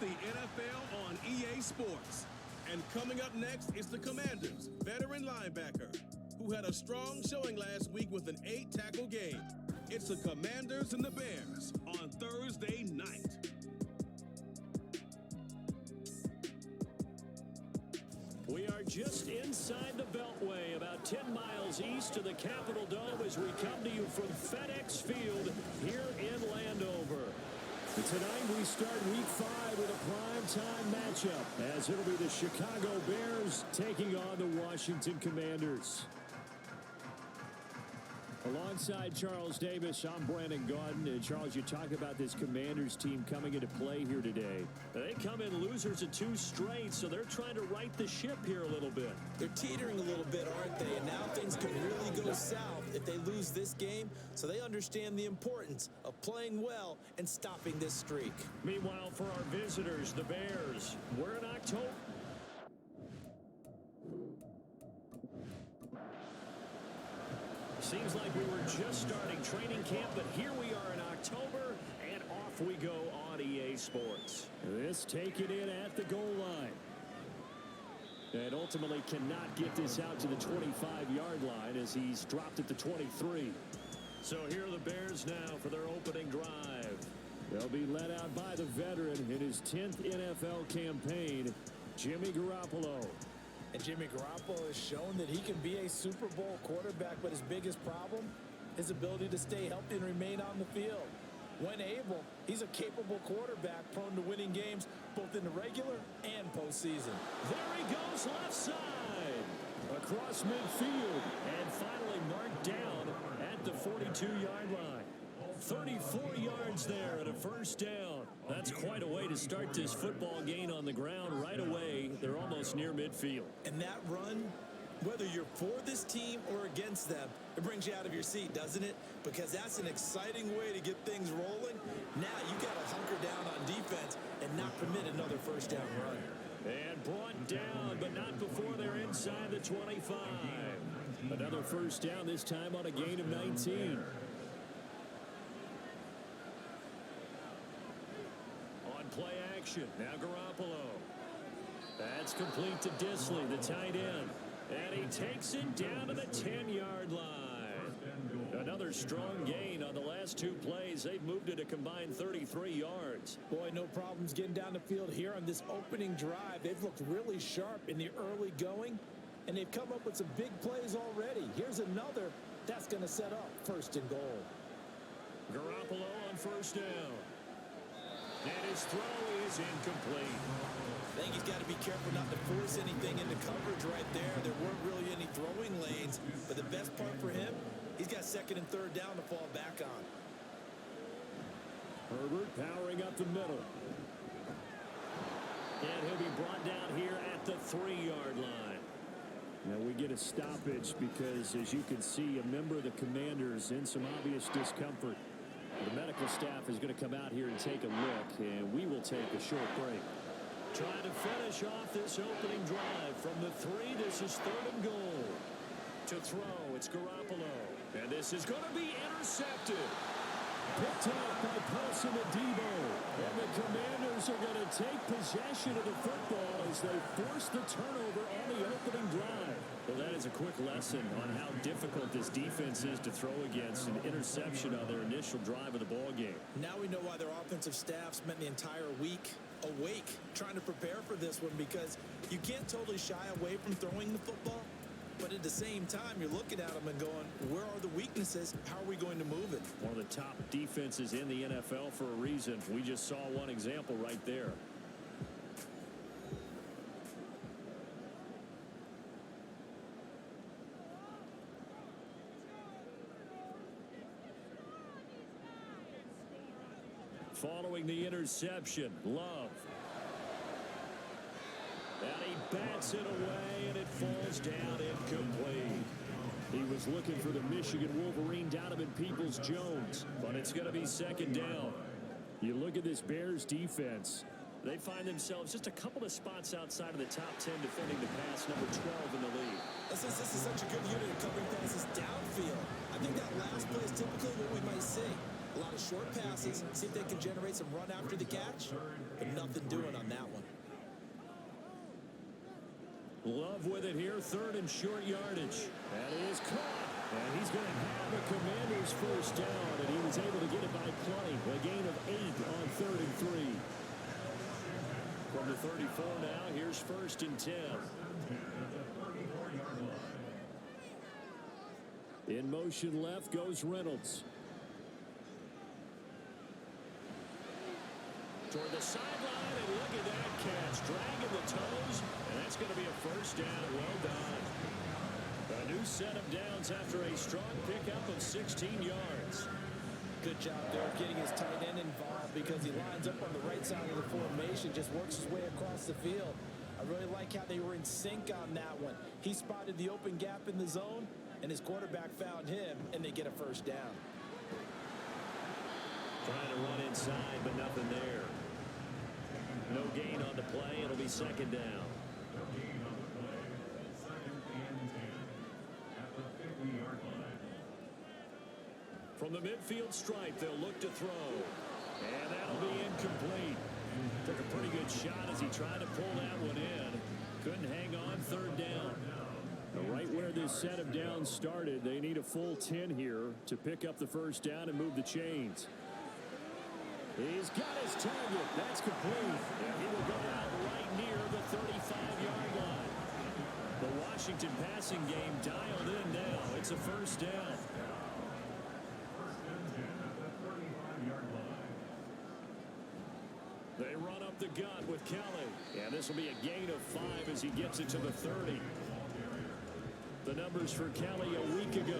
the NFL on EA Sports. And coming up next is the Commanders' veteran linebacker, who had a strong showing last week with an 8-tackle game. It's the Commanders and the Bears on Thursday night. We are just inside the Beltway, about 10 miles east of the Capitol Dome as we come to you from FedEx Field here in Landover. Tonight we start Week 5 with a primetime matchup, as it'll be the Chicago Bears taking on the Washington Commanders. Alongside Charles Davis, I'm Brandon Gaudin. And Charles, you talk about this Commanders team coming into play here today. They come in losers of 2 straight, so they're trying to right the ship here a little bit. They're teetering a little bit, aren't they? And now things can really go south if they lose this game. So they understand the importance of playing well and stopping this streak. Meanwhile, for our visitors, the Bears, we're in October. Seems like we were just starting training camp, but here we are in October, and off we go on EA Sports. This taken in at the goal line. And ultimately cannot get this out to the 25-yard line as he's dropped at the 23. So here are the Bears now for their opening drive. They'll be led out by the veteran in his 10th NFL campaign, Jimmy Garoppolo. And Jimmy Garoppolo has shown that he can be a Super Bowl quarterback, but his biggest problem, his ability to stay healthy and remain on the field. When able, he's a capable quarterback prone to winning games both in the regular and postseason. There he goes left side. Across midfield and finally marked down at the 42-yard line. 34 yards there and a first down. That's quite a way to start this football game on the ground right away. They're almost near midfield. And that run, whether you're for this team or against them, it brings you out of your seat, doesn't it? Because that's an exciting way to get things rolling. Now you got to hunker down on defense and not permit another first down run. And brought down, but not before they're inside the 25. Another first down, this time on a gain of 19. Play action. Now Garoppolo. That's complete to Disley, the tight end. And he takes it down to the 10-yard line. Another strong gain on the last 2 plays. They've moved it a combined 33 yards. Boy, no problems getting down the field here on this opening drive. They've looked really sharp in the early going, and they've come up with some big plays already. Here's another that's going to set up first and goal. Garoppolo on first down. And his throw is incomplete. I think he's got to be careful not to force anything into coverage right there. There weren't really any throwing lanes, but the best part for him, he's got second and third down to fall back on. Herbert powering up the middle. And he'll be brought down here at the 3-yard line. Now we get a stoppage because, as you can see, a member of the Commanders in some obvious discomfort. The medical staff is going to come out here and take a look, and we will take a short break. Trying to finish off this opening drive from the 3. This is 3rd and goal. To throw, it's Garoppolo. And this is going to be intercepted. Picked up by Paulson Adebo. And the Commanders are going to take possession of the football as they force the turnover on the opening drive. Well, that is a quick lesson on how difficult this defense is to throw against an interception on their initial drive of the ball game. Now we know why their offensive staff spent the entire week awake trying to prepare for this one, because you can't totally shy away from throwing the football. But at the same time, you're looking at them and going, where are the weaknesses? How are we going to move it? One of the top defenses in the NFL for a reason. We just saw one example right there. Following the interception, Love. And he bats it away, and it falls down incomplete. He was looking for the Michigan Wolverine Donovan Peoples-Jones, but it's going to be second down. You look at this Bears defense. They find themselves just a couple of spots outside of the top 10 defending the pass, number 12 in the league. This is such a good unit of covering passes downfield. I think that last play is typically what we might see. A lot of short passes. See if they can generate some run after the catch. But nothing doing on that one. Love with it here, third and short yardage. That is caught. And he's going to have the Commanders first down, and he was able to get it by plenty. A gain of 8 on 3rd and 3. From the 34 now, here's 1st and 10. In motion left goes Reynolds. Toward the sideline, and look at that catch. Dragging the toes, and that's going to be a first down. Well done. A new set of downs after a strong pickup of 16 yards. Good job there getting his tight end involved because he lines up on the right side of the formation, just works his way across the field. I really like how they were in sync on that one. He spotted the open gap in the zone, and his quarterback found him, and they get a first down. Trying to run inside, but nothing there. No gain on the play. It'll be 2nd down. From the midfield stripe, they'll look to throw. And that'll be incomplete. Took a pretty good shot as he tried to pull that one in. Couldn't hang on, 3rd down. Right where this set of downs started, they need a full 10 here to pick up the first down and move the chains. He's got his target. That's complete. And he will go out right near the 35-yard line. The Washington passing game dialed in now. It's a first down. They run up the gut with Kelly. And this will be a gain of 5 as he gets it to the 30. The numbers for Kelly a week ago.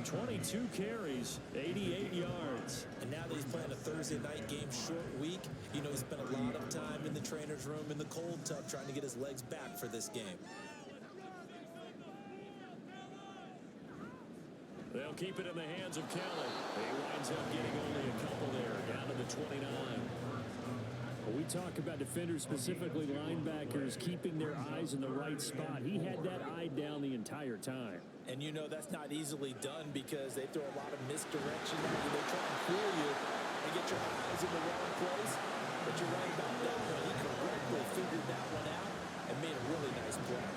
22 carries, 88 yards. And now that he's playing a Thursday night game, short week, you know he spent a lot of time in the trainer's room in the cold tub trying to get his legs back for this game. They'll keep it in the hands of Kelly. He winds up getting only a couple there, down to the 29. We talk about defenders, specifically linebackers, keeping their eyes in the right spot. He had that eye down the entire time. And you know that's not easily done because they throw a lot of misdirection at you. They try and fool you and get your eyes in the wrong place. But you're right about that one. He correctly figured that one out and made a really nice play.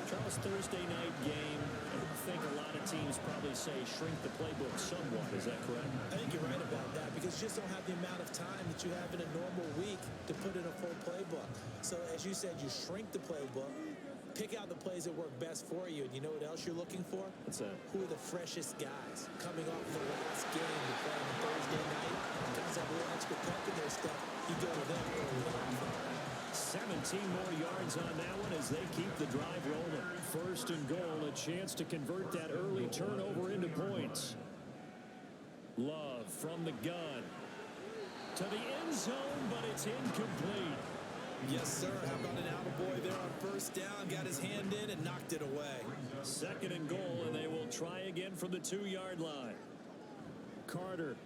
Charles, Thursday night game, I think a lot of teams probably say shrink the playbook somewhat. Is that correct? I think you're right about that because you just don't have the amount of time that you have in a normal week to put in a full playbook. So as you said, you shrink the playbook, pick out the plays that work best for you, and you know what else you're looking for? What's that? Who are the freshest guys coming off the last game to play on Thursday night? Guys have a little extra pep in their step. You go to them early on. 17 more yards on that one as they keep the drive rolling. 1st and goal, a chance to convert that early turnover into points. Love from the gun to the end zone, but it's incomplete. Yes, sir. How about an attaboy there on 1st down? Got his hand in and knocked it away. 2nd and goal, and they will try again from the 2-yard line. Carter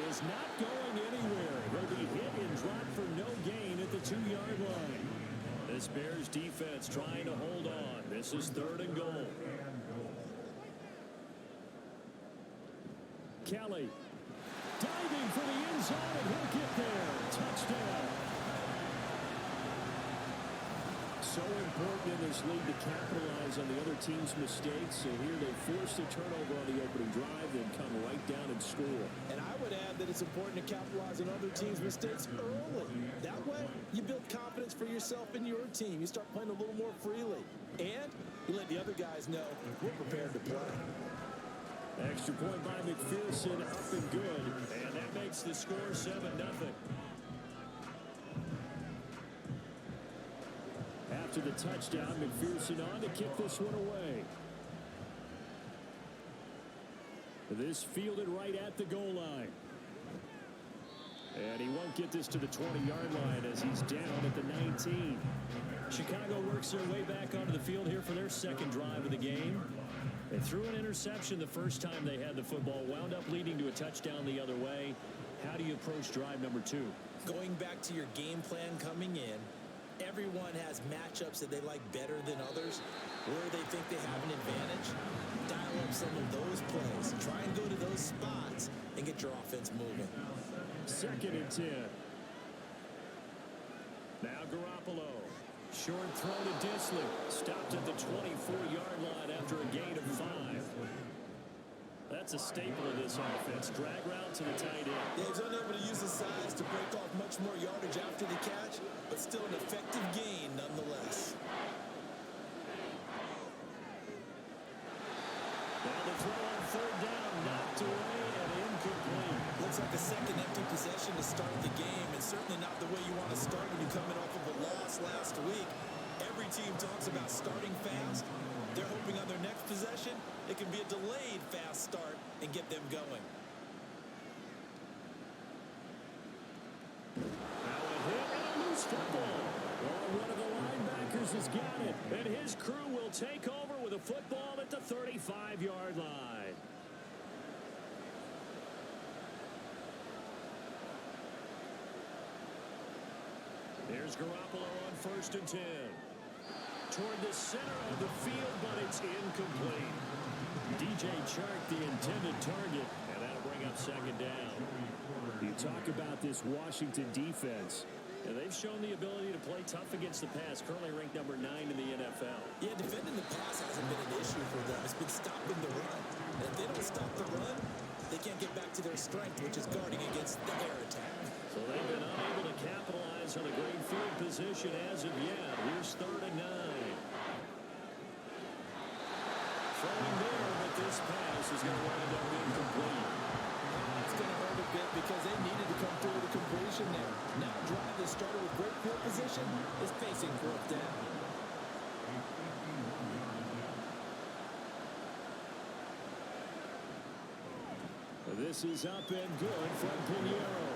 is not going anywhere. He'll be hit and dropped for no gain at the 2-yard line. This Bears defense trying to hold on. This is 3rd and goal. Kelly diving for the end zone, and he'll get there. Touchdown. So important in this league to capitalize on the other team's mistakes. So here they force the turnover on the opening drive, then come right down and score. And I would add that it's important to capitalize on other teams' mistakes early. That way, you build confidence for yourself and your team. You start playing a little more freely. And you let the other guys know we're prepared to play. Extra point by McPherson, up and good. And that makes the score 7-0. After the touchdown, McPherson on to kick this one away. This fielded right at the goal line. And he won't get this to the 20-yard line as he's down at the 19. Chicago works their way back onto the field here for their 2nd drive of the game. They threw an interception the first time they had the football, wound up leading to a touchdown the other way. How do you approach drive number 2? Going back to your game plan coming in, everyone has matchups that they like better than others, where they think they have an advantage. Dial up some of those plays. Try and go to those spots and get your offense moving. 2nd and 10. Now Garoppolo. Short throw to Disley. Stopped at the 24-yard line after a gain of 5. That's a staple of this offense. Drag route to the tight end. Yeah, he's unable to use his size to break off much more yardage after the catch, but still an effective gain nonetheless. Now the throw on 3rd down, knocked away and incomplete. Looks like a second empty possession to start the game, and certainly not the way you want to start when you're coming off of a loss last week. Every team talks about starting fast. They're hoping on their next possession, it can be a delayed fast start and get them going. Now a hit and a loose football. Well, one of the linebackers has got it, and his crew will take over with a football at the 35-yard line. There's Garoppolo on 1st and 10. Toward the center of the field, but it's incomplete. DJ Chark, the intended target, and that'll bring up 2nd down. You talk about this Washington defense, and they've shown the ability to play tough against the pass, currently ranked number 9 in the NFL. Yeah, defending the pass hasn't been an issue for them. It's been stopping the run. And if they don't stop the run, they can't get back to their strength, which is guarding against the air attack. So they've been unable to capitalize on a great field position as of yet. Here's 3rd and 9. Throwing there, but this pass is going to wind up incomplete. It's going to hurt a bit because they needed to come through with a completion there. Now a drive that started with great field position is facing 4th down. This is up and good from Pinheiro.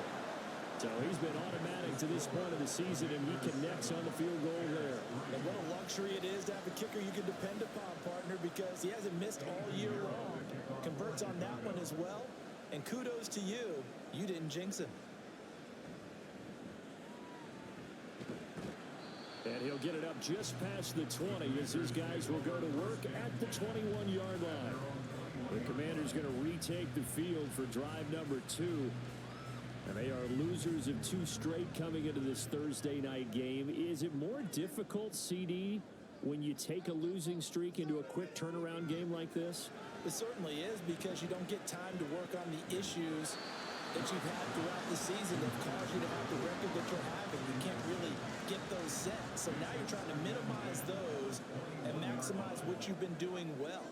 So he's been automatic to this point of the season, and he connects on the field goal there. And what a luxury it is to have a kicker you can depend upon, partner, because he hasn't missed all year long. Converts on that one as well. And kudos to you. You didn't jinx him. And he'll get it up just past the 20 as his guys will go to work at the 21-yard line. The Commanders going to retake the field for drive number 2. And they are losers of 2 straight coming into this Thursday night game. Is it more difficult, CD, when you take a losing streak into a quick turnaround game like this? It certainly is, because you don't get time to work on the issues that you've had throughout the season that cause you to have the record that you're having. You can't really get those set. So now you're trying to minimize those and maximize what you've been doing well.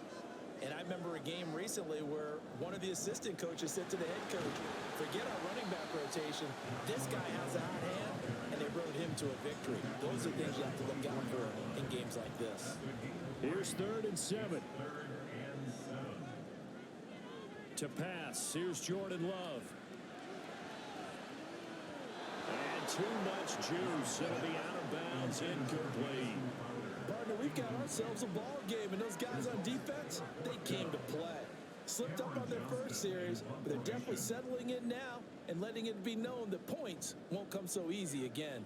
And I remember a game recently where one of the assistant coaches said to the head coach, forget our running back rotation. This guy has a hot hand, and they rode him to a victory. Those are things you have to look out for in games like this. Here's 3rd and 7. To pass, here's Jordan Love. And too much juice. It'll be out of bounds, incomplete. Partner, we've got ourselves a ball game, and those guys on defense, they came to play. Slipped up on their first series, but they're definitely settling in now and letting it be known that points won't come so easy again.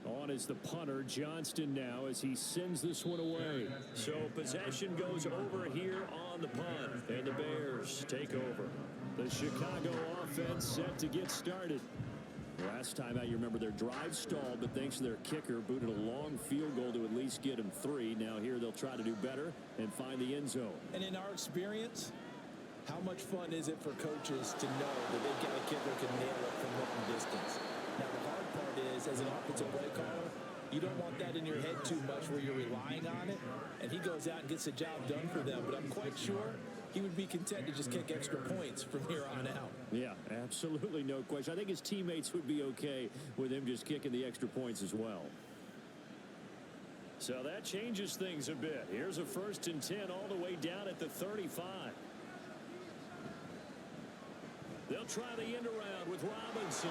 On is the punter, Johnston, now as he sends this one away. So possession goes over here on the punt, and the Bears take over. The Chicago offense set to get started. Last time out, you remember their drive stalled, but thanks to their kicker, booted a long field goal to at least get them 3. Now here they'll try to do better and find the end zone. And in our experience, how much fun is it for coaches to know that they've got a kicker who can nail it from long distance? Now the hard part is, as an offensive play caller, you don't want that in your head too much where you're relying on it, and he goes out and gets the job done for them. But I'm quite sure he would be content to just kick extra points from here on out. Yeah, absolutely no question. I think his teammates would be okay with him just kicking the extra points as well. So that changes things a bit. Here's a 1st and 10 all the way down at the 35. They'll try the end around with Robinson.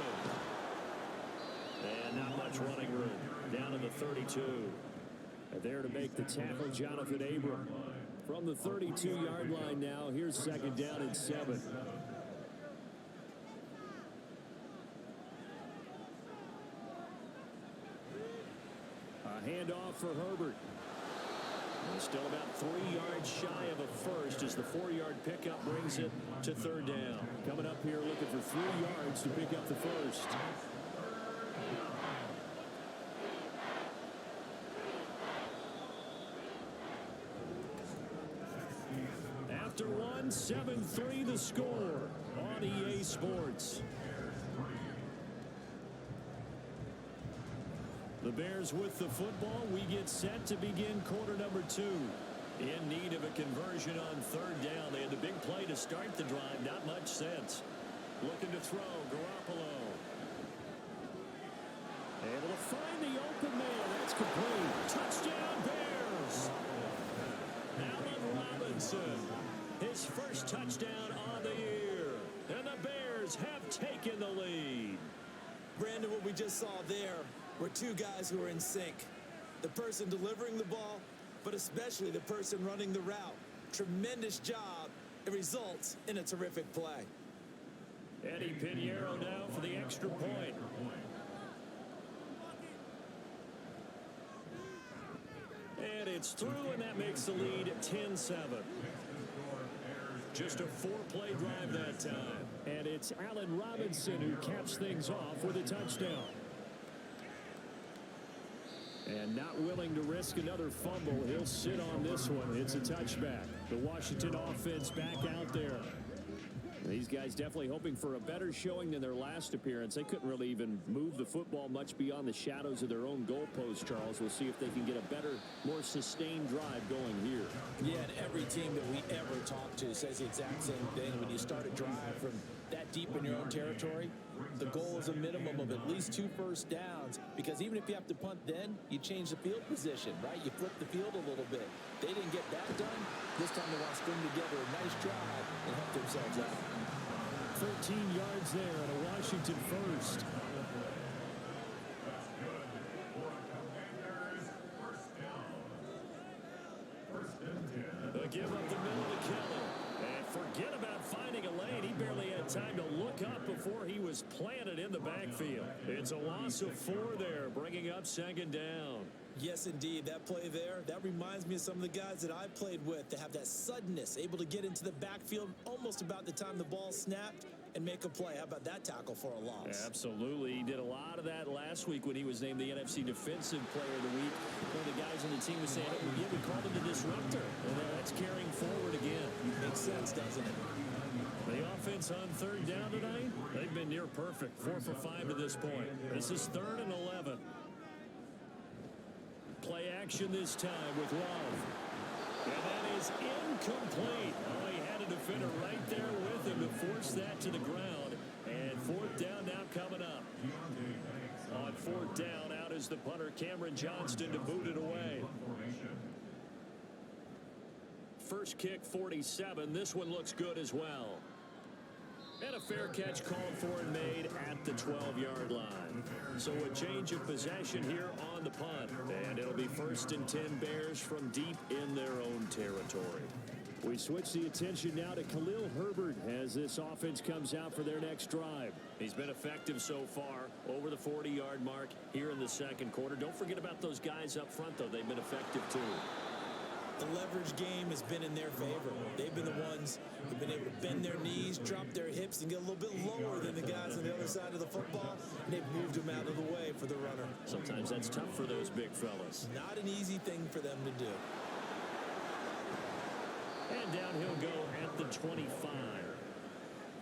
And not much running room. Down to the 32. And there to make the tackle, Jonathan Abram. From the 32-yard line now, here's 2nd down and 7. A handoff for Herbert. Still about 3 yards shy of a first as the 4-yard pickup brings it to third down. Coming up here looking for 3 yards to pick up the first. After one, 7-3 the score on EA Sports. The Bears with the football. We get set to begin quarter number 2. In need of a conversion on third down. They had the big play to start the drive. Not much sense. Looking to throw. Garoppolo. Able to find the open man. That's complete. Touchdown Bears. Allen Robinson. His first touchdown on the year. And the Bears have taken the lead. Brandon, what we just saw there were two guys who are in sync. The person delivering the ball, but especially the person running the route. Tremendous job. It results in a terrific play. Eddie Pinheiro now for the extra point. And it's through, and that makes the lead at 10-7. Just a 4-play drive that time. And it's Allen Robinson who caps things off with a touchdown. And not willing to risk another fumble. He'll sit on this one. It's a touchback. The Washington offense back out there. These guys definitely hoping for a better showing than their last appearance. They couldn't really even move the football much beyond the shadows of their own goalpost, Charles. We'll see if they can get a better, more sustained drive going here. Yeah, and every team that we ever talk to says the exact same thing. When you start a drive from that deep in your own territory, the goal is a minimum of at least 2 first downs, because even if you have to punt then, you change the field position, right? You flip the field a little bit. They didn't get that done. This time they want to string together a nice drive and help themselves out. 13 yards there and a Washington first. Give up the middle to Kelly. And forget about finding a lane. He barely had time to look up before he was planted in the backfield. It's a loss of 4 there, bringing up second down. Yes, indeed. That play there, that reminds me of some of the guys that I played with that have that suddenness, able to get into the backfield almost about the time the ball snapped and make a play. How about that tackle for a loss? Absolutely. He did a lot of that last week when he was named the NFC Defensive Player of the Week. One of the guys on the team was saying, oh, yeah, we called him the disruptor. And that's carrying forward again. Makes sense, doesn't it? The offense on third down tonight, they've been near perfect. 4 for 5 to this point. This is 3rd and 11. Play action this time with Love. And that is incomplete. Oh, he had a defender right there with him to force that to the ground. And 4th down now coming up. On 4th down, out is the punter, Cameron Johnston, to boot it away. First kick, 47. This one looks good as well. And a fair catch called for and made at the 12-yard line. So a change of possession here on the punt. And it'll be 1st and 10 Bears from deep in their own territory. We switch the attention now to Khalil Herbert as this offense comes out for their next drive. He's been effective so far, over the 40-yard mark here in the second quarter. Don't forget about those guys up front, though. They've been effective, too. The leverage game has been in their favor. They've been the ones who've been able to bend their knees, drop their hips, and get a little bit lower than the guys on the other side of the football. And they've moved them out of the way for the runner. Sometimes that's tough for those big fellas. Not an easy thing for them to do. And down he'll go at the 25.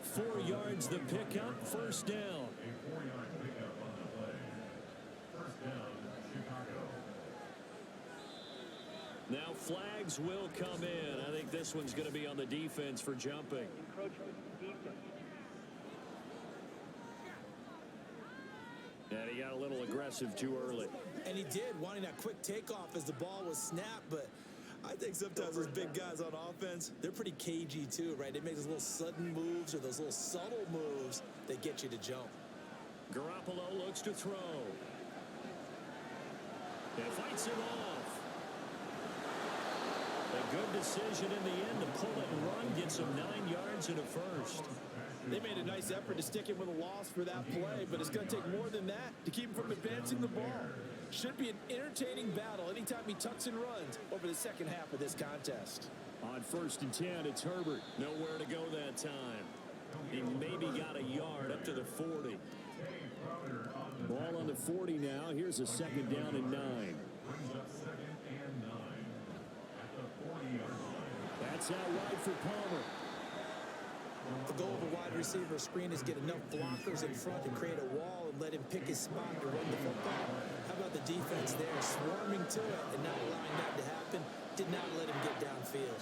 4 yards the pickup, 1st down. Now flags will come in. I think this one's going to be on the defense for jumping. And he got a little aggressive too early. And he did, wanting that quick takeoff as the ball was snapped. But I think sometimes those big guys on offense, they're pretty cagey too, right? They make those little sudden moves or those little subtle moves that get you to jump. Garoppolo looks to throw. And fights it off. A good decision in the end to pull it and run, get some 9 yards and a first. They made a nice effort to stick him with a loss for that play, but it's going to take more than that to keep him from advancing the ball. Should be an entertaining battle anytime he tucks and runs over the second half of this contest. On 1st and 10, it's Herbert. Nowhere to go that time. He maybe got a yard up to the 40. Ball on the 40 now. Here's a 2nd down and 9. That's out wide for Palmer. The goal of a wide receiver screen is get enough blockers in front to create a wall and let him pick his spot to run the football. How about the defense there, swarming to it and not allowing that to happen? Did not let him get downfield.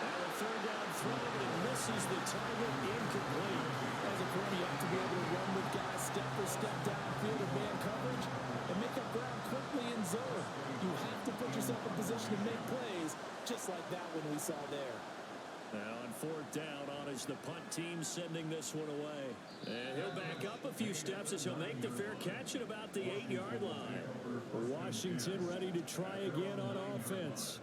And a 3rd down throw, but it misses the target, incomplete. As a corner, you have to be able to run with guys step for step downfield in man coverage and make up ground quickly in zone. You have to put yourself in position to make plays, just like that one we saw there. Now on 4th down, on is the punt team sending this one away. And he'll back up a few steps as he'll make the fair catch at about the 8-yard line. Washington ready to try again on offense.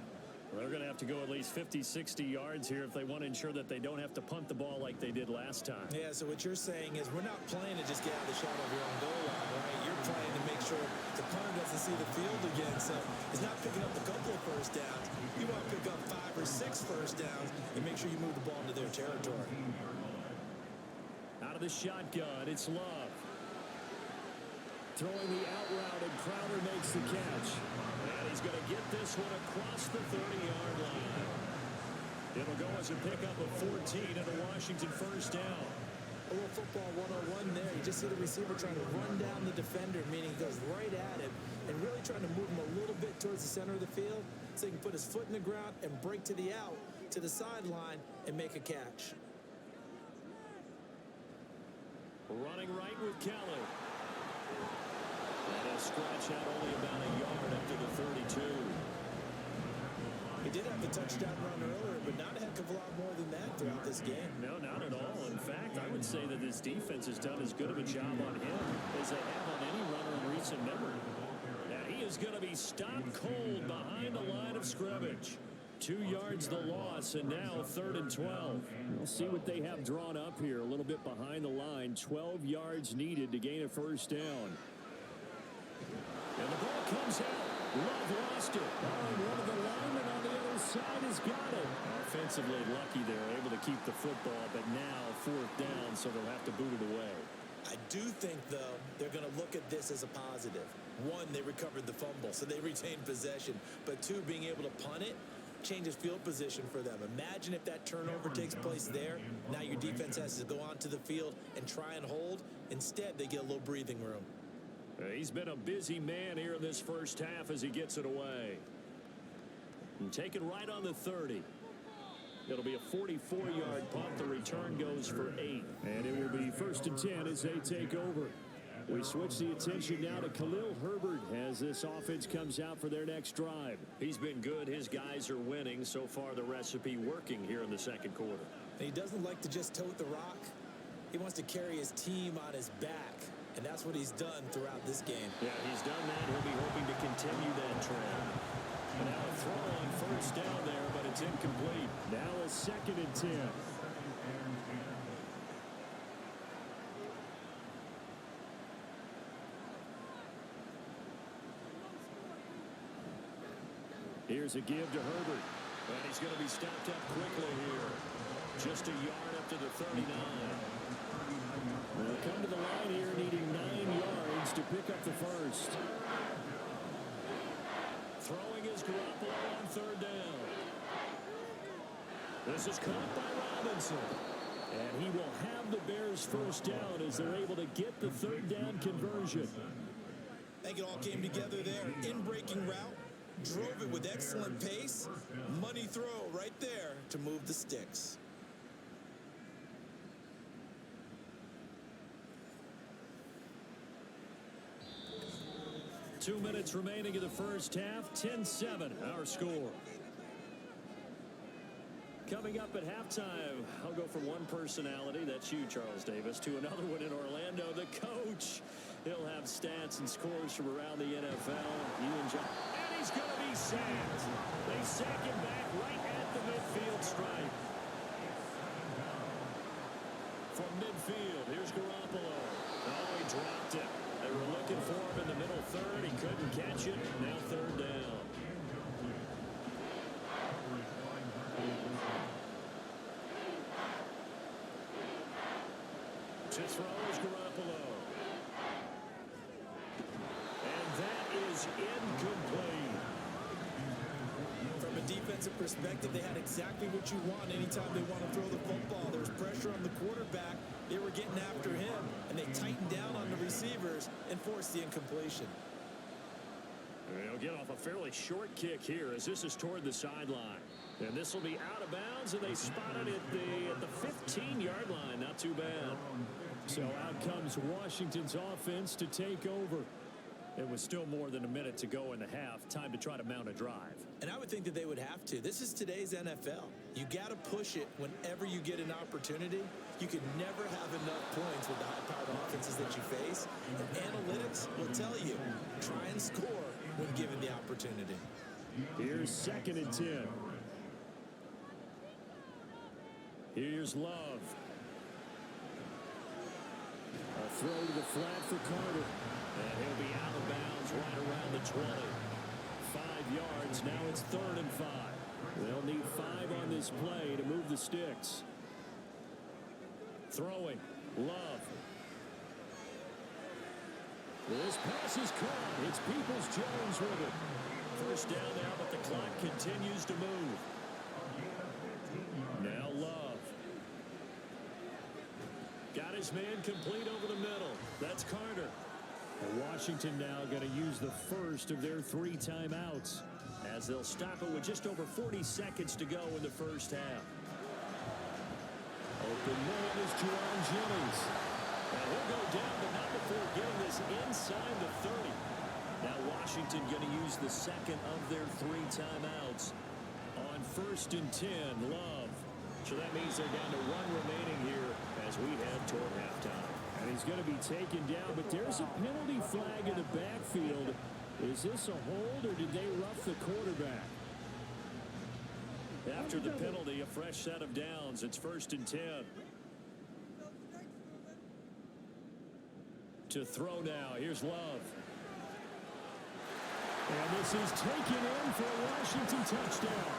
They're going to have to go at least 50, 60 yards here if they want to ensure that they don't have to punt the ball like they did last time. Yeah, so what you're saying is we're not playing to just get out of the shadow of your own goal line, right? You're playing to make sure the punter doesn't see the field again. So it's not picking up a couple of first downs. You want to pick up 5 or 6 first downs and make sure you move the ball into their territory. Out of the shotgun, it's Love. Throwing the out route, and Crowder makes the catch. And he's going to get this one across the 30-yard line. It'll go as a pickup of 14 and a Washington first down. A little football 101 there. You just see the receiver trying to run down the defender, meaning he goes right at him and really trying to move him a little bit towards the center of the field so he can put his foot in the ground and break to the out, to the sideline, and make a catch. Running right with Kelly. And he'll scratch out only about a yard up to the 32. He did have the touchdown run earlier, but not a heck of a lot more than that throughout this game. No, not at all. In fact, I would say that this defense has done as good of a job on him as they have on any runner in recent memory. Now he is going to be stopped cold behind the line of scrimmage. 2 yards the loss, and now 3rd and 12. We'll see what they have drawn up here. A little bit behind the line. 12 yards needed to gain a first down. And the ball comes out. Love lost it. One of the linemen on the other side has got it. Offensively lucky they're able to keep the football, but now 4th down, so they'll have to boot it away. I do think, though, they're going to look at this as a positive. 1, they recovered the fumble, so they retained possession. But 2, being able to punt it changes field position for them. Imagine if that turnover takes place there. Now your defense has to go onto the field and try and hold. Instead, they get a little breathing room. He's been a busy man here in this first half as he gets it away. And taken right on the 30. It'll be a 44-yard punt. The return goes for 8. And it will be 1st and 10 as they take over. We switch the attention now to Khalil Herbert as this offense comes out for their next drive. He's been good. His guys are winning. So far, the recipe working here in the second quarter. He doesn't like to just tote the rock. He wants to carry his team on his back. And that's what he's done throughout this game. Yeah, he's done that. He'll be hoping to continue that trend. Now a throw on first down there, but it's incomplete. Now a 2nd and 10. Here's a give to Herbert. And he's going to be stopped up quickly here. Just a yard up to the 39. They'll come to the line here needing 9 yards to pick up the first. Throwing his Garoppolo on 3rd down. This is caught by Robinson. And he will have the Bears first down as they're able to get the 3rd down conversion. I think it all came together there. In-breaking route. Drove it with excellent pace. Money throw right there to move the sticks. 2 minutes remaining in the first half. 10-7 our score. Coming up at halftime, I'll go from one personality, that's you, Charles Davis, to another one in Orlando, the coach. He'll have stats and scores from around the NFL. You and John. And he's going to be sacked. They sack him back right at the midfield stripe. To throw is Garoppolo. And that is incomplete. From a defensive perspective, they had exactly what you want anytime they want to throw the football. There was pressure on the quarterback. They were getting after him, and they tightened down on the receivers and forced the incompletion. They'll get off a fairly short kick here as this is toward the sideline. And this will be out of bounds, and they spotted it at the 15-yard line. Not too bad. So out comes Washington's offense to take over. It was still more than a minute to go in the half. Time to try to mount a drive. And I would think that they would have to. This is today's NFL. You got to push it whenever you get an opportunity. You can never have enough points with the high-powered offenses that you face. And analytics will tell you, try and score when given the opportunity. Here's 2nd and 10. Here's Love. A throw to the flat for Carter. And he'll be out of bounds right around the 20. 5 yards. Now it's 3rd and 5. They'll need 5 on this play to move the sticks. Throwing. Love. This pass is caught. It's Peoples-Jones with it. First down now, but the clock continues to move. Now Love. Got his man complete over the middle. That's Carter. And Washington now going to use the first of their 3 timeouts as they'll stop it with just over 40 seconds to go in the first half. Open man is Juwan Jennings. And he'll go down, but not before getting this inside the 30. Now Washington going to use the second of their 3 timeouts on 1st and 10. Love. So that means they're down to 1 remaining here as we head toward halftime. And he's going to be taken down, but there's a penalty flag in the backfield. Is this a hold, or did they rough the quarterback? After the penalty, a fresh set of downs. It's 1st and 10. To throw now. Here's Love. And this is taken in for a Washington touchdown.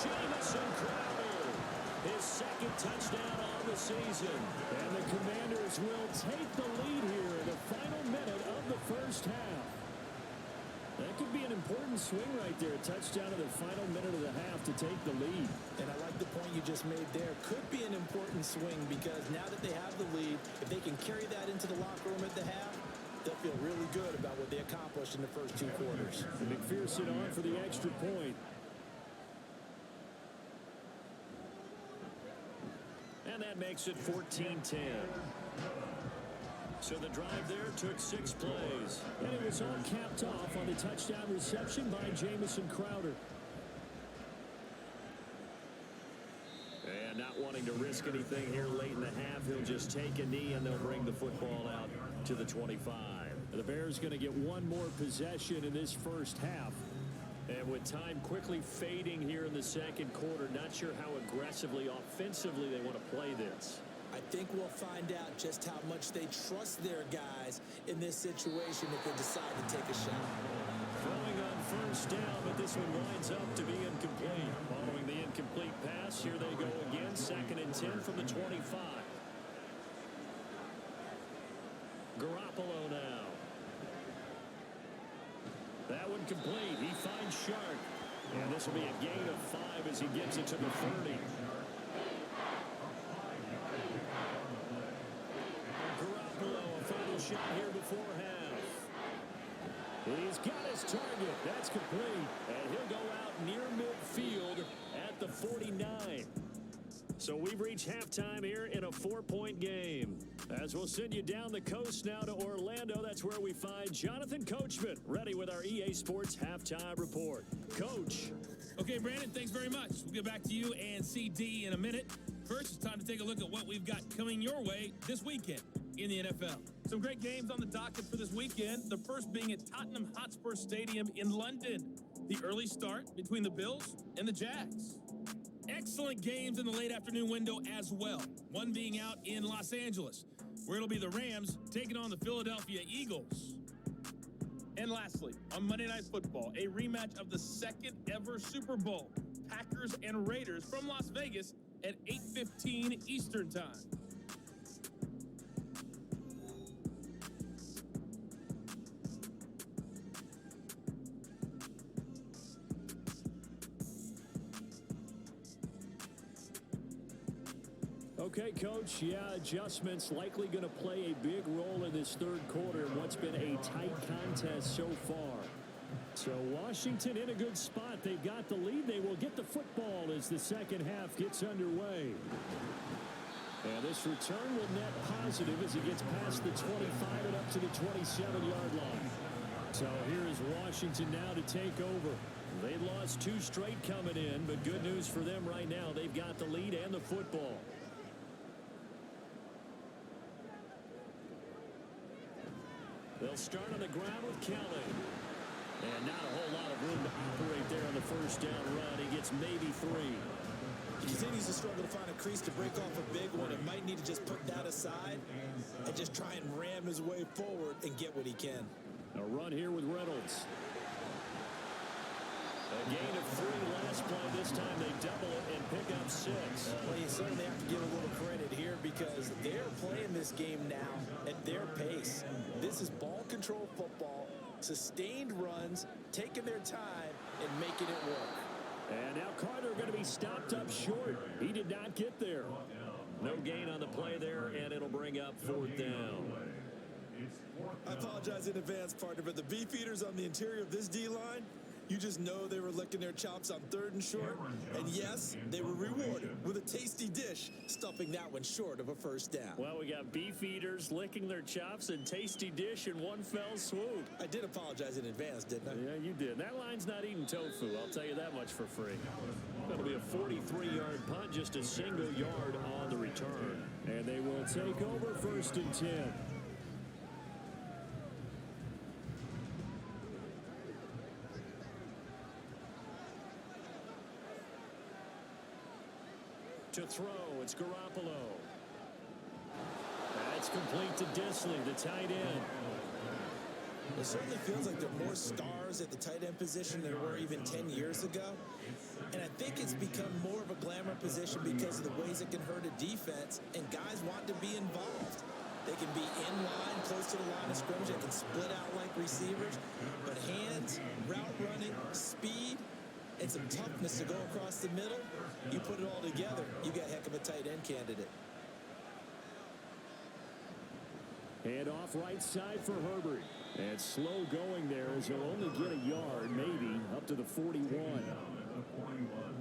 Jamison Crowder, his 2nd touchdown on the season. And the Commanders will take the lead here in the final minute of the first half. That could be an important swing right there. A touchdown in the final minute of the half to take the lead. And I like the point you just made there. Could be an important swing because now that they have the lead, if they can carry that into the locker room at the half, they'll feel really good about what they accomplished in the first 2 quarters. And McPherson on for the extra point. And that makes it 14-10. So the drive there took 6 plays. And it was all capped off on the touchdown reception by Jamison Crowder. And not wanting to risk anything here late in the half, he'll just take a knee and they'll bring the football out to the 25. The Bears going to get 1 more possession in this first half. And with time quickly fading here in the 2nd quarter, not sure how aggressively, offensively they want to play this. I think we'll find out just how much they trust their guys in this situation if they decide to take a shot. Throwing on 1st down, but this one winds up to be incomplete. Following the incomplete pass, here they go again. 2nd and 10 from the 25. Garoppolo now. That one complete. He finds Shark. And this will be a gain of 5 as he gets it to the 30. Shot here before half. He's got his target. That's complete. And he'll go out near midfield at the 49. So we've reached halftime here in a 4-point game. As we'll send you down the coast now to Orlando, that's where we find Jonathan Coachman, ready with our EA Sports Halftime Report. Coach. Okay, Brandon, thanks very much. We'll get back to you and CD in a minute. First, it's time to take a look at what we've got coming your way this weekend in the NFL. Some great games on the docket for this weekend. The first being at Tottenham Hotspur Stadium in London. The early start between the Bills and the Jags. Excellent games in the late afternoon window as well. One being out in Los Angeles, where it'll be the Rams taking on the Philadelphia Eagles. And lastly, on Monday Night Football, a rematch of the 2nd ever Super Bowl. Packers and Raiders from Las Vegas at 8:15 Eastern Time. Okay, Coach, yeah, adjustments likely going to play a big role in this third quarter in what's been a tight contest so far. So Washington in a good spot. They've got the lead. They will get the football as the second half gets underway. And this return will net positive as it gets past the 25 and up to the 27-yard line. So here is Washington now to take over. They lost 2 straight coming in, but good news for them right now. They've got the lead and the football. They'll start on the ground with Kelly. And not a whole lot of room to operate there on the first down run. He gets maybe 3. He continues to struggle to find a crease to break off a big one. It might need to just put that aside and just try and ram his way forward and get what he can. A run here with Reynolds. A gain of 3 last play. This time they double it and pick up 6. Well, you certainly have to give a little credit here because they're playing this game now at their pace. This is ball control football, sustained runs, taking their time and making it work. And now Carter going to be stopped up short. He did not get there. No gain on the play there, and it'll bring up 4th down. I apologize in advance, partner, but the beefeaters on the interior of this D-line, you just know they were licking their chops on 3rd and short. And yes, they were rewarded with a tasty dish, stuffing that one short of a first down. Well, we got beef eaters licking their chops and tasty dish in one fell swoop. I did apologize in advance, didn't I? Yeah, you did. That line's not eating tofu. I'll tell you that much for free. That'll be a 43-yard punt, just a single yard on the return. And they will take over 1st and 10. To throw, it's Garoppolo. That's complete to Disley, the tight end. It certainly feels like there are more stars at the tight end position than there were even 10 years ago. And I think it's become more of a glamour position because of the ways it can hurt a defense, and guys want to be involved. They can be in line, close to the line of scrimmage. They can split out like receivers. But hands, route running, speed, and some toughness to go across the middle, you put it all together, you got a heck of a tight end candidate. Hand off right side for Herbert. And slow going there as he'll only get a yard, maybe, up to the 41.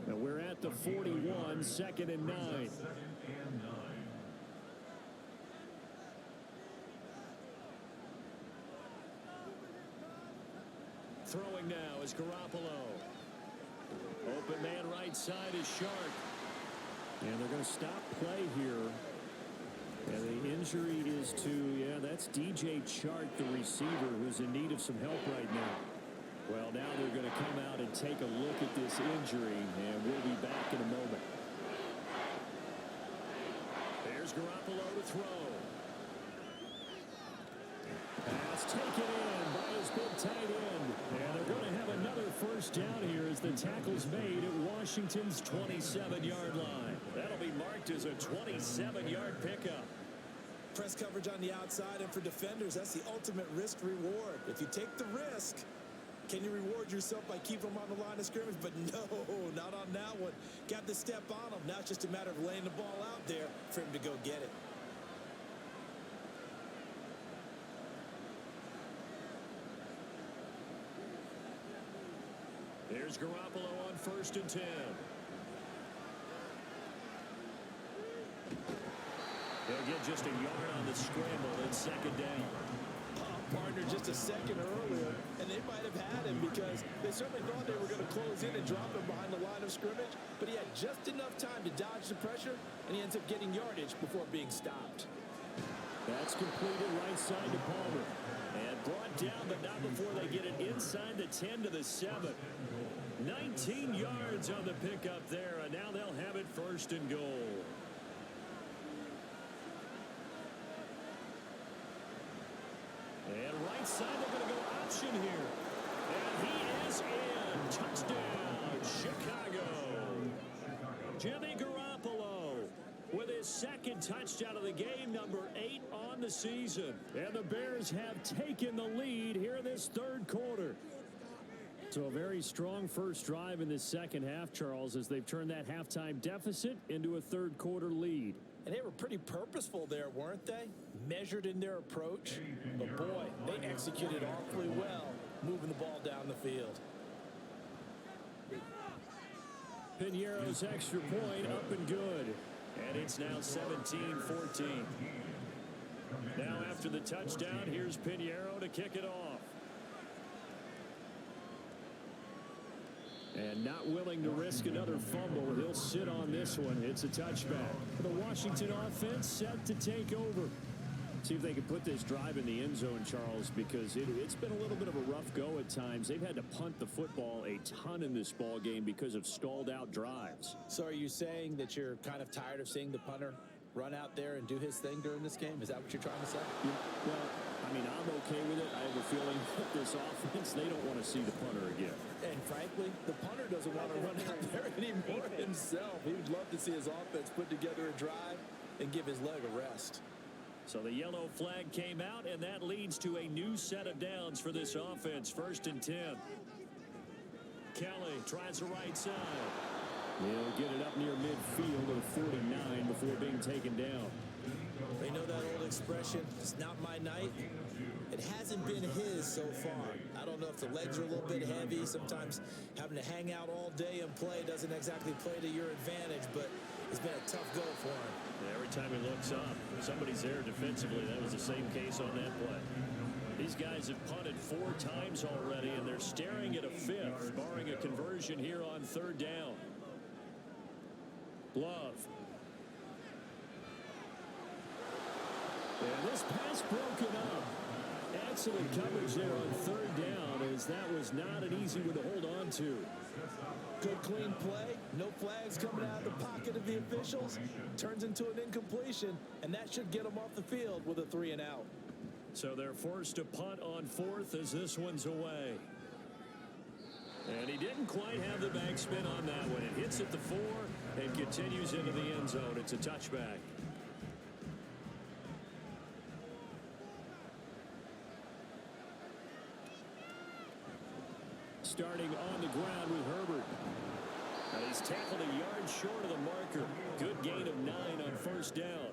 And we're at the 41, 2nd and 9. Throwing now is Garoppolo. Open man right side is Shark. And they're going to stop play here. And the injury is to, yeah, that's DJ Chark, the receiver, who's in need of some help right now. Well, now they're going to come out and take a look at this injury, and we'll be back in a moment. There's Garoppolo to throw. Pass taken in by his big tight end. And they're going to have another first down here as the tackle's made at Washington's 27-yard line. That'll be marked as a 27-yard pickup. Press coverage on the outside, and for defenders, that's the ultimate risk reward. If you take the risk, can you reward yourself by keeping them on the line of scrimmage? But no, not on that one. Got the step on him. Now it's just a matter of laying the ball out there for him to go get it. There's Garoppolo on 1st and 10. He'll get just a yard on the scramble and 2nd down. Partner just a second earlier, and they might have had him because they certainly thought they were going to close in and drop him behind the line of scrimmage, but he had just enough time to dodge the pressure, and he ends up getting yardage before being stopped. That's completed right side to Palmer. And brought down, but not before they get it inside the 10 to the 7. 19 yards on the pickup there, and now they'll have it 1st and goal. And right side, they're going to go option here. And he is in. Touchdown, Chicago. Jimmy Garoppolo with his 2nd touchdown of the game, number 8 on the season. And the Bears have taken the lead here in this 3rd quarter. So a very strong first drive in this second half, Charles, as they've turned that halftime deficit into a 3rd quarter lead. And they were pretty purposeful there, weren't they? Measured in their approach. But boy, they executed awfully well, moving the ball down the field. Piñeiro's extra point up and good. And it's now 17-14. Now after the touchdown, here's Piñeiro to kick it off. And not willing to risk another fumble, he'll sit on this one. It's a touchback. The Washington offense set to take over. See if they can put this drive in the end zone, Charles, because it's been a little bit of a rough go at times. They've had to punt the football a ton in this ball game because of stalled out drives. So are you saying that you're kind of tired of seeing the punter run out there and do his thing during this game? Is that what you're trying to say? Yeah, well, I mean, I'm okay with it. I have a feeling that this offense, they don't want to see the punter again. And frankly, the punter doesn't want to run out there anymore himself. He would love to see his offense put together a drive and give his leg a rest. So the yellow flag came out, and that leads to a new set of downs for this offense. 1st and 10. Kelly tries the right side. He'll get it up near midfield at 49 before being taken down. They know that old expression, it's not my night. It hasn't been his so far. I don't know if the legs are a little bit heavy. Sometimes having to hang out all day and play doesn't exactly play to your advantage, but it's been a tough go for him. Yeah, every time he looks up, somebody's there defensively. That was the same case on that play. These guys have punted 4 times already, and they're staring at a 5th, barring a conversion here on 3rd down. Love. And this pass broken up. Excellent coverage there on 3rd down, as that was not an easy one to hold on to. Good clean play, no flags coming out of the pocket of the officials. Turns into an incompletion, and that should get them off the field with a 3 and out. So they're forced to punt on 4th as this one's away. And he didn't quite have the backspin on that one. It hits at the 4 and continues into the end zone. It's a touchback. Starting on the ground with Herbert. And he's tackled a yard short of the marker. Good gain of 9 on 1st down.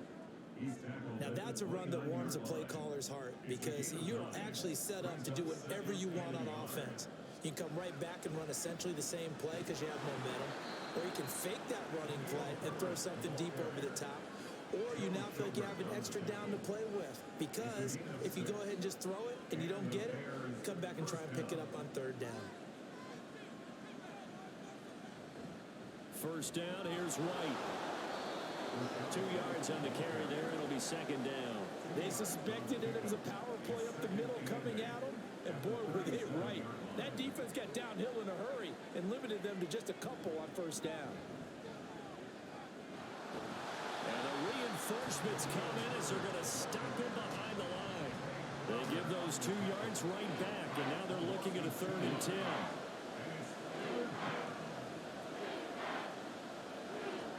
Now that's a run that warms a play caller's heart because you're actually set up to do whatever you want on offense. You can come right back and run essentially the same play because you have momentum. Or you can fake that running play and throw something deep over the top. Or you now feel like you have an extra down to play with. Because if you go ahead and just throw it and you don't get it, come back and try and pick it up on 3rd down. 1st down, here's White. 2 yards on the carry there. It'll be 2nd down. They suspected it was a power play up the middle coming at them. And boy, were they right. That defense got downhill in a hurry and limited them to just a couple on 1st down. And the reinforcements come in as they're going to stop him behind the line. They give those 2 yards right back, and now they're looking at a 3rd and 10.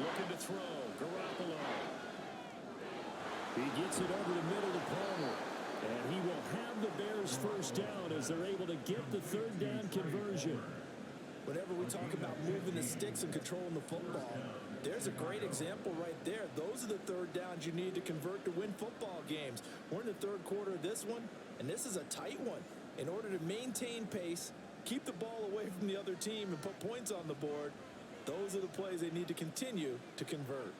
Looking to throw. Garoppolo. He gets it over the middle to Palmer. And he will have the Bears 1st down as they're able to get the 3rd down conversion. Whenever we talk about moving the sticks and controlling the football, there's a great example right there. Those are the 3rd downs you need to convert to win football games. We're in the 3rd quarter of this one, and this is a tight one. In order to maintain pace, keep the ball away from the other team, and put points on the board, those are the plays they need to continue to convert.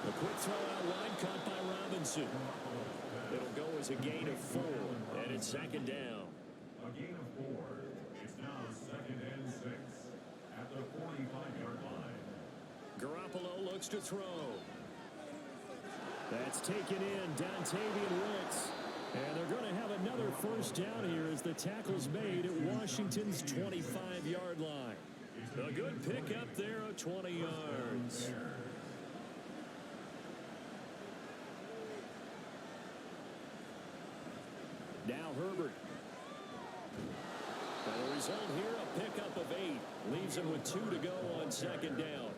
A quick throw out line caught by Robinson. It'll go as a gain of 4, and it's 2nd down. A gain of 4. It's now 2nd and 6 at the 45-yard line. Garoppolo looks to throw. That's taken in. Dontavian Wicks. And they're going to have another 1st down here as the tackle's made at Washington's 25-yard line. A good pickup there of 20 yards. Now Herbert. And the result here, a pickup of 8. Leaves him with 2 to go on 2nd down.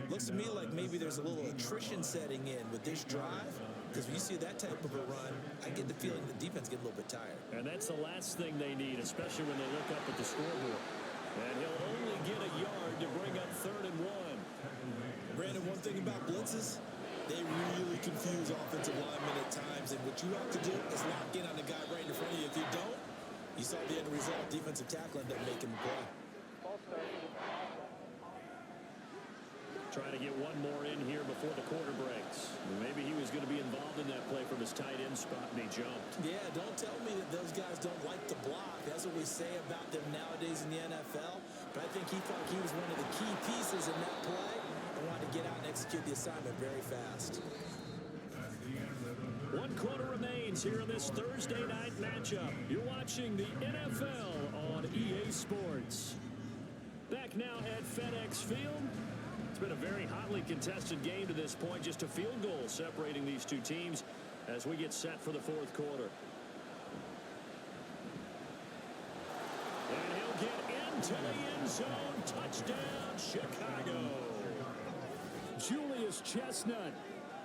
Looks to me like maybe there's a little attrition setting in with this drive. Because when you see that type of a run, I get the feeling the defense get a little bit tired. And that's the last thing they need, especially when they look up at the scoreboard. And he'll only get a yard to bring up 3rd and 1. Brandon, thing about blitzes? They really confuse offensive linemen at times, and what you have to do is lock in on the guy right in front of you. If you don't, you saw the end result. Defensive tackle ended up making the play. Trying to get one more in here before the quarter breaks. Maybe he was going to be involved in that play from his tight end spot, and he jumped. Yeah, don't tell me that those guys don't like to block. That's what we say about them nowadays in the NFL. But I think he thought he was one of the key pieces in that play and wanted to get out and execute the assignment very fast. 1 quarter remains here in this Thursday night matchup. You're watching the NFL on EA Sports. Back now at FedEx Field. It's been a very hotly contested game to this point. Just a field goal separating these two teams as we get set for the fourth quarter. And he'll get into the end zone. Touchdown, Chicago. Julius Chestnut,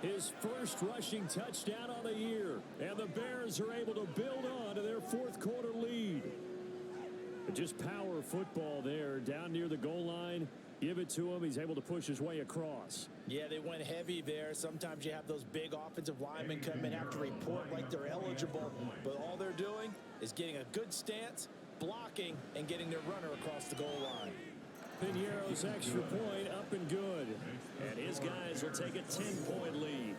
his first rushing touchdown on the year. And the Bears are able to build on to their fourth quarter lead. Just power football there down near the goal line. Give it to him. He's able to push his way across. Yeah, they went heavy there. Sometimes you have those big offensive linemen come in, have to report like they're eligible. But all they're doing is getting a good stance, blocking, and getting their runner across the goal line. Piñeiro's extra point up and good. And his guys will take a 10-point lead.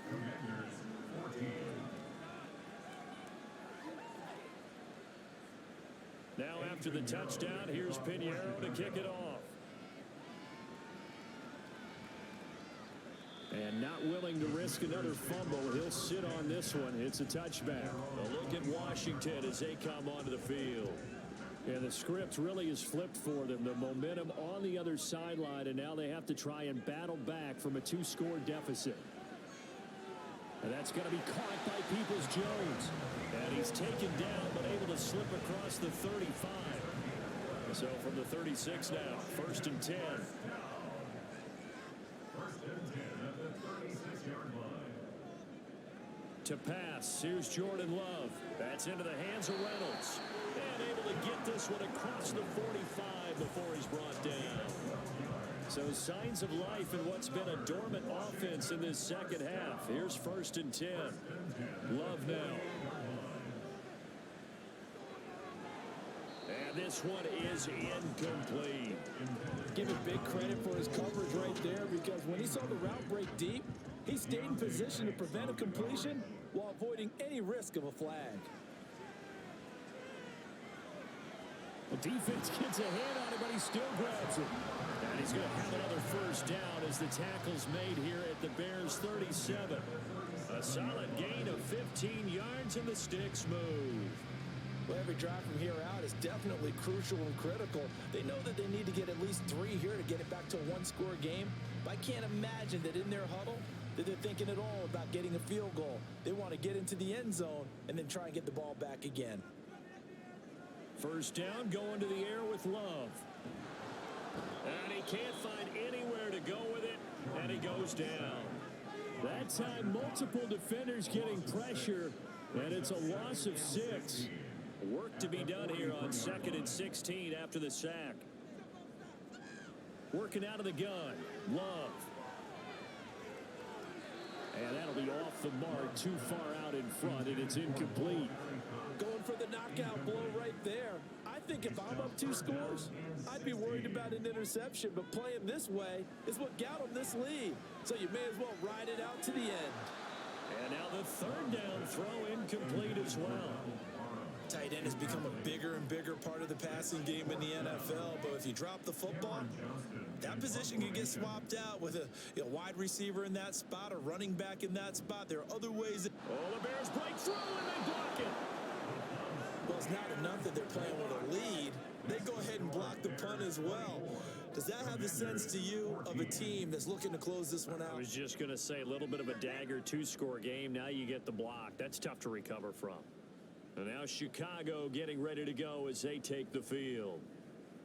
Now after the touchdown, here's Piñeiro to kick it off. And not willing to risk another fumble. He'll sit on this one. It's a touchback. A look at Washington as they come onto the field. And the script really is flipped for them. The momentum on the other sideline, and now they have to try and battle back from a 2-score deficit. And that's going to be caught by Peoples-Jones. And he's taken down, but able to slip across the 35. So from the 36 now, 1st and 10. To pass, here's Jordan Love. That's into the hands of Reynolds. And able to get this one across the 45 before he's brought down. So signs of life in what's been a dormant offense in this second half. Here's 1st and 10. Love now. And this one is incomplete. Give him big credit for his coverage right there, because when he saw the route break deep, he stayed in position to prevent a completion while avoiding any risk of a flag. The defense gets a hand on it, but he still grabs it. And he's going to have another first down as the tackle's made here at the Bears 37. A solid gain of 15 yards, and the sticks move. Well, every drive from here out is definitely crucial and critical. They know that they need to get at least 3 here to get it back to a 1-score game. But I can't imagine that in their huddle that they're thinking at all about getting a field goal. They want to get into the end zone and then try and get the ball back again. First down, going to the air with Love. And he can't find anywhere to go with it, and he goes down. That time, multiple defenders getting pressure, and it's a loss of 6. Work to be done here on 2nd and 16 after the sack. Working out of the gun, Love. And that'll be off the mark, too far out in front, and it's incomplete. Going for the knockout blow right there. I think if I'm up 2 scores, I'd be worried about an interception, but playing this way is what got them this lead. So you may as well ride it out to the end. And now the 3rd down throw incomplete as well. Tight end has become a bigger and bigger part of the passing game in the NFL, but if you drop the football, that position can get swapped out with a wide receiver in that spot, a running back in that spot. There are other ways. The Bears break through and they block it. Well, it's not enough that they're playing with a lead. They go ahead and block the punt as well. Does that have the sense to you of a team that's looking to close this one out? I was just going to say, a little bit of a dagger 2-score game. Now you get the block. That's tough to recover from. And now Chicago getting ready to go as they take the field.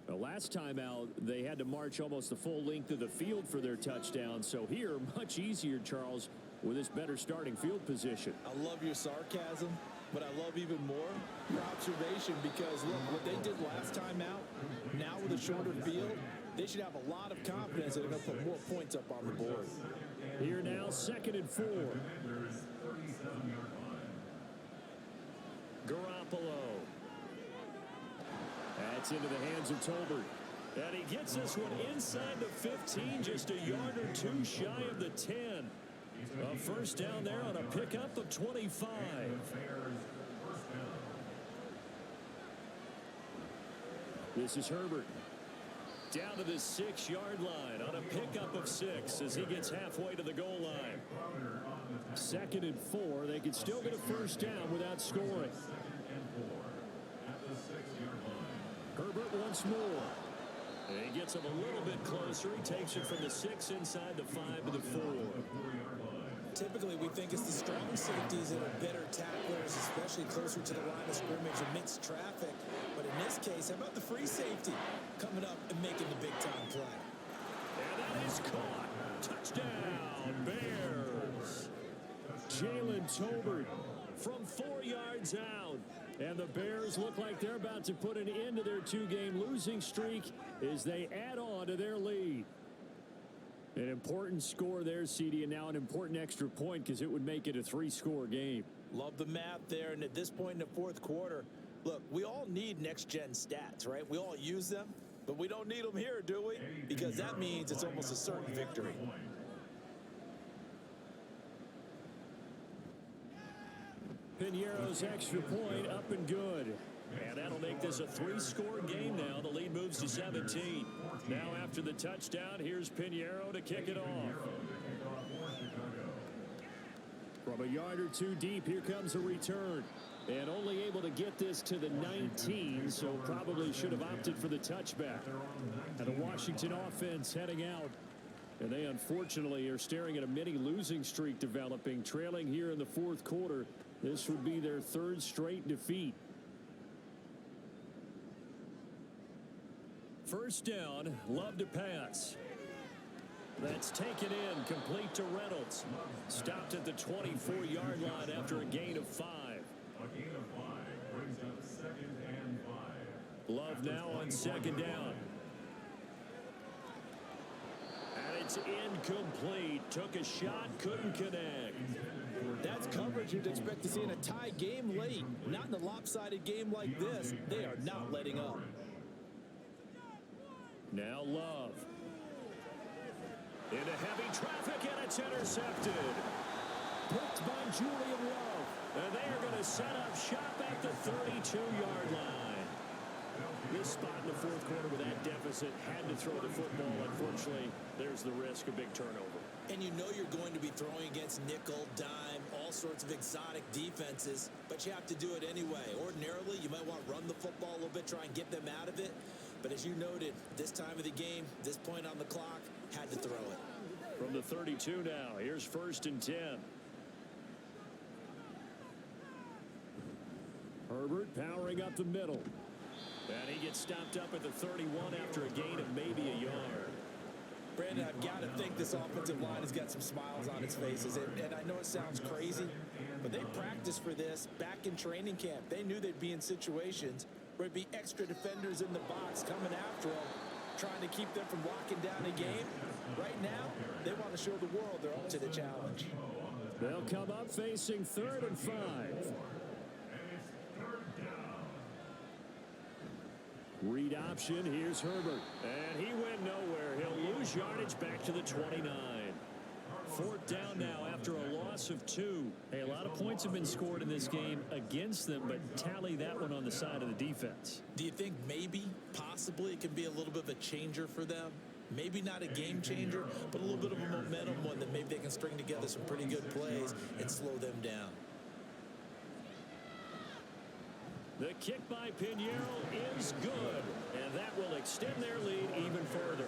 The last time out, they had to march almost the full length of the field for their touchdown. So here, much easier, Charles, with this better starting field position. I love your sarcasm, but I love even more your observation, because look, what they did last time out, now with a shorter field, they should have a lot of confidence that they're going to put more points up on the board. Here now, 2nd and 4. Garoppolo. That's into the hands of Tolbert. And he gets this one inside the 15, just a yard or two shy of the 10. A first down there on a pickup of 25. This is Herbert. Down to the 6-yard line on a pickup of 6 as he gets halfway to the goal line. 2nd and 4. They could still get a first down without scoring. Herbert once more. And he gets him a little bit closer. He takes it from the 6 inside the 5 to the 4. Typically, we think it's the strong safeties that are better tacklers, especially closer to the line of scrimmage amidst traffic. But in this case, how about the free safety coming up and making the big-time play? And that is caught. Touchdown, Bears. Jalen Tolbert from 4 yards out. And the Bears look like they're about to put an end to their 2-game losing streak as they add on to their lead. An important score there, CD, and now an important extra point because it would make it a 3-score game. Love the math there, and at this point in the 4th quarter, look, we all need next-gen stats, right? We all use them, but we don't need them here, do we? Because that means it's almost a certain victory. Piñeiro's extra point up and good. And that'll make this a 3-score game now. The lead moves to 17. Now after the touchdown, here's Piñeiro to kick it off. From a yard or two deep, here comes a return. And only able to get this to the 19, so probably should have opted for the touchback. And the Washington offense heading out. And they unfortunately are staring at a mini losing streak developing, trailing here in the 4th quarter. This would be their 3rd straight defeat. First down, Love to pass. That's taken in, complete to Reynolds. Stopped at the 24-yard line after a gain of 5. A gain of 5 brings up 2nd and 5. Love now on 2nd down. And it's incomplete. Took a shot, couldn't connect. That's coverage you'd expect to see in a tie game late. Not in a lopsided game like this. They are not letting up. Now Love. Into heavy traffic, and it's intercepted. Picked by Julian Love. And they are going to set up shop at the 32-yard line. This spot in the 4th quarter with that deficit, had to throw the football. Unfortunately, there's the risk of big turnover. And you know you're going to be throwing against nickel, dime, all sorts of exotic defenses, but you have to do it anyway. Ordinarily, you might want to run the football a little bit, try and get them out of it. But as you noted, this time of the game, this point on the clock, had to throw it. From the 32 now, here's 1st and 10. Herbert powering up the middle. And he gets stopped up at the 31 after a gain of maybe a yard. Brandon, I've got to think this offensive line has got some smiles on its faces. And I know it sounds crazy, but they practiced for this back in training camp. They knew they'd be in situations where it'd be extra defenders in the box coming after them, trying to keep them from locking down a game. Right now, they want to show the world they're up to the challenge. They'll come up facing 3rd and 5. Read option, here's Herbert. And he went nowhere. He'll lose yardage back to the 29. 4th down now after a loss of 2. Hey, a lot of points have been scored in this game against them, but tally that one on the side of the defense. Do you think maybe, possibly, it can be a little bit of a changer for them? Maybe not a game changer, but a little bit of a momentum one that maybe they can string together some pretty good plays and slow them down. The kick by Piñeiro is good, and that will extend their lead even further.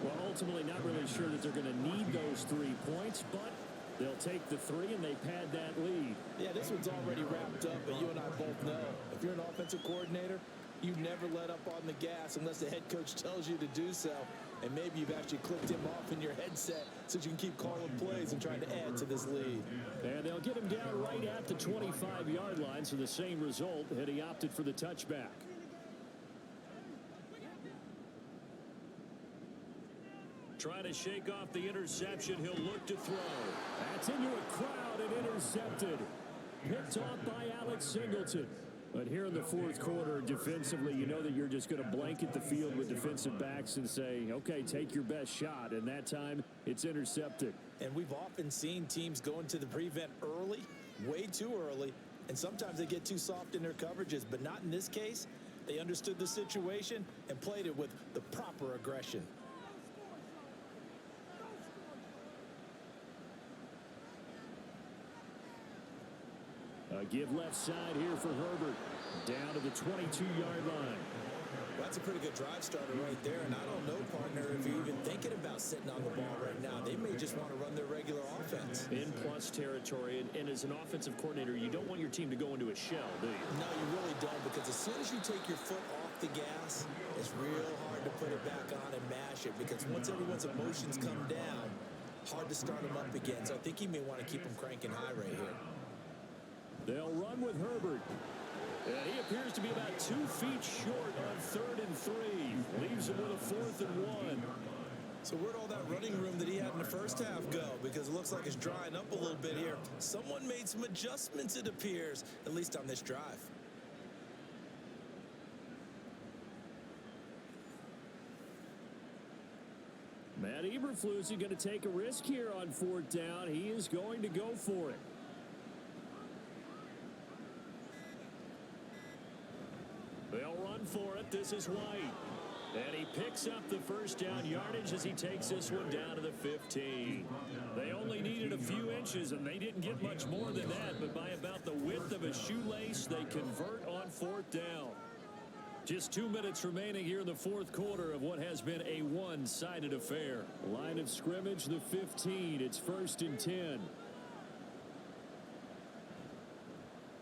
Well, ultimately, not really sure that they're going to need those 3 points, but they'll take the 3 and they pad that lead. Yeah, this one's already wrapped up, but you and I both know if you're an offensive coordinator, you never let up on the gas unless the head coach tells you to do so. And maybe you've actually clicked him off in your headset so you can keep calling plays and trying to add to this lead. And they'll get him down right at the 25-yard line, so the same result had he opted for the touchback. Trying to shake off the interception. He'll look to throw. That's into a crowd and intercepted. Picked off by Alex Singleton. But here in the fourth quarter, defensively, you know that you're just going to blanket the field with defensive backs and say, okay, take your best shot. And that time, it's intercepted. And we've often seen teams go into the prevent early, way too early, and sometimes they get too soft in their coverages, but not in this case. They understood the situation and played it with the proper aggression. A give left side here for Herbert. Down to the 22-yard line. Well, that's a pretty good drive starter right there. And I don't know, partner, if you're even thinking about sitting on the ball right now. They may just want to run their regular offense. In plus territory. And as an offensive coordinator, you don't want your team to go into a shell, do you? No, you really don't. Because as soon as you take your foot off the gas, it's real hard to put it back on and mash it. Because once everyone's emotions come down, hard to start them up again. So I think he may want to keep them cranking high right here. They'll run with Herbert. And he appears to be about 2 feet short on 3rd and 3. Leaves him with a 4th and 1. So where'd all that running room that he had in the first half go? Because it looks like it's drying up a little bit here. Someone made some adjustments, it appears, at least on this drive. Matt Eberflus is going to take a risk here on 4th down. He is going to go for it. They'll run for it. This is White. And he picks up the first down yardage as he takes this one down to the 15. They only needed a few inches, and they didn't get much more than that. But by about the width of a shoelace, they convert on 4th down. Just 2 minutes remaining here in the fourth quarter of what has been a one-sided affair. Line of scrimmage, the 15. It's 1st and 10.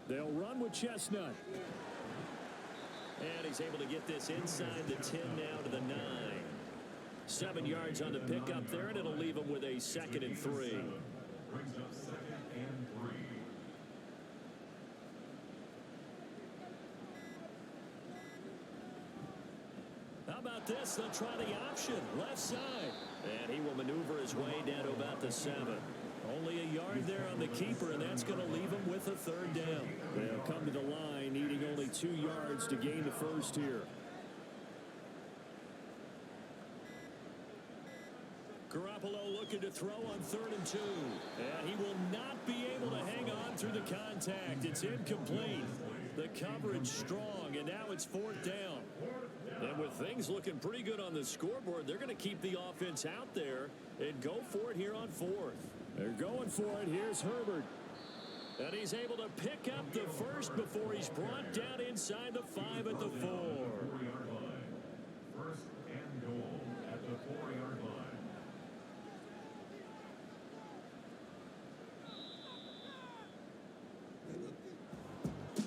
They'll run with Chestnut. And he's able to get this inside the 10 now to the 9. 7 yards on the pickup there, and it'll leave him with a 2nd and 3. Brings up 2nd and 3. How about this? They'll try the option, left side. And he will maneuver his way down to about the 7. Only a yard there on the keeper, and that's going to leave him with a 3rd down. They'll come to the line, needing only 2 yards to gain the first here. Garoppolo looking to throw on 3rd and 2. And he will not be able to hang on through the contact. It's incomplete. The coverage strong, and now it's 4th down. And with things looking pretty good on the scoreboard, they're going to keep the offense out there and go for it here on 4th. They're going for it. Here's Herbert. And he's able to pick up the first before he's brought down inside the 5 at the 4. 4-yard line. 1st and goal at the 4-yard line.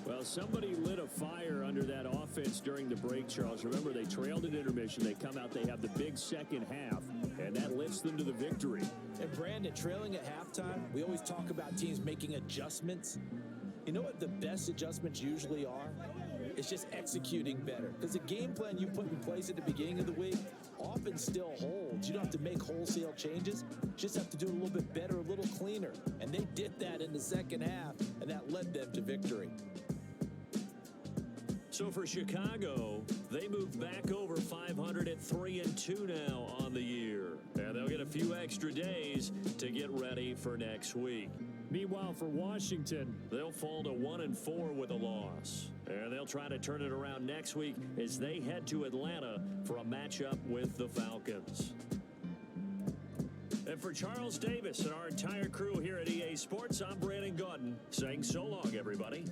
Well, somebody lit a fire under that offense during the break, Charles. Remember, they trailed at intermission. They come out, they have the big second half, and that lifts them to the victory. And Brandon, trailing at halftime, we always talk about teams making adjustments. You know what the best adjustments usually are? It's just executing better. Because the game plan you put in place at the beginning of the week often still holds. You don't have to make wholesale changes. You just have to do it a little bit better, a little cleaner. And they did that in the second half, and that led them to victory. So for Chicago, they move back over 500 at 3-2 now on the year. And they'll get a few extra days to get ready for next week. Meanwhile, for Washington, they'll fall to 1-4 with a loss. And they'll try to turn it around next week as they head to Atlanta for a matchup with the Falcons. And for Charles Davis and our entire crew here at EA Sports, I'm Brandon Gaudin saying so long, everybody.